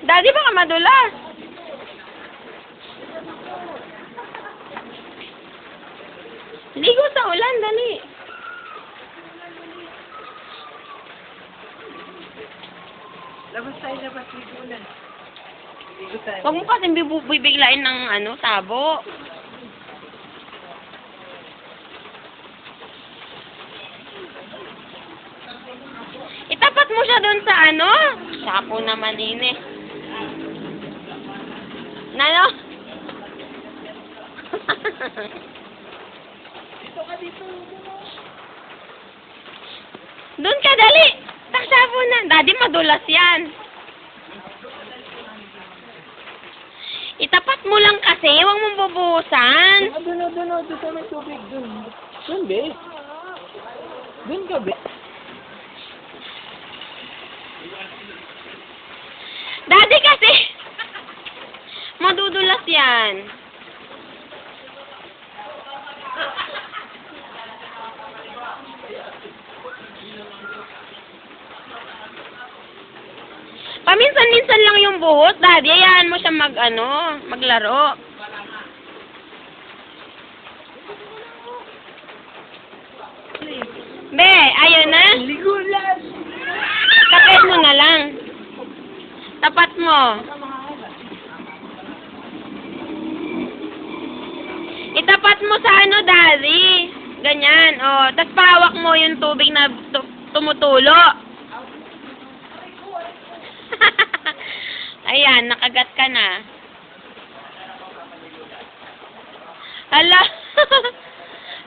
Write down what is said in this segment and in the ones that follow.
Daddy, baka madulas. Ligo sa ulan, dali. Labas tayo, labas. Ligo na. Ligo tayo. Huwag mo kasi bibiglain ng tabo. Itapat mo siya doon sa Sapo naman din eh. Nano? Dito ka dito. Doon ka, dali. Taksapo na. Daddy, madulas yan. Itapat mo lang kasi. Huwag mong bubuhusan. Doon. Doon may tubig. Doon. Doon, be. Doon ka, be. Daddy kasi. Madudulas yan. Paminsan-minsan lang yung buhos, Daddy. Hayaan mo siya maglaro. Be, ayun na. Ligo lang. Tapet mo na lang. Tapat mo. Itapat mo sa Daddy. Ganyan, oh. Tapos pahawak mo yung tubig na tumutulo. Ayan, nakagat ka na. Hala.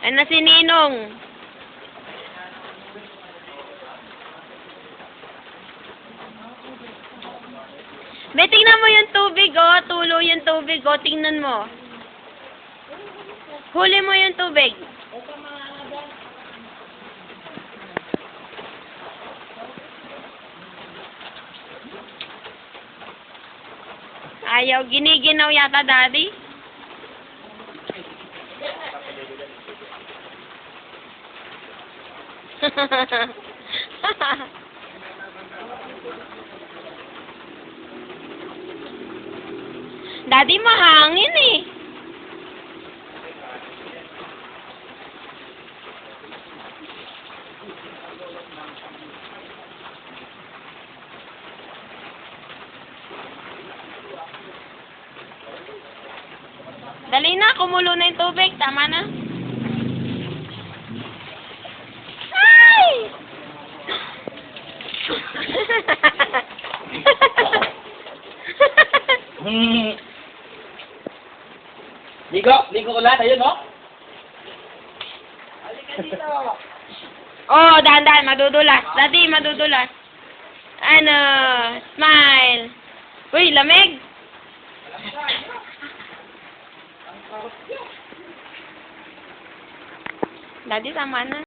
Ano si Ninong? Be, tingnan mo yung tubig, oh. Tulo yung tubig, oh. Tingnan mo. Huli mo yung tubig. Ayaw, giniginaw yata, Daddy. Daddy, mahangin eh. Dali na, kumulo na yung tubig. Tama na. Ay! Ligo ulan. Ayun, no? Halika dito. Oh, dahan-dahan. Madudulas. Daddy, madudulas. Smile. Uy, lamig. Daddy, tama na.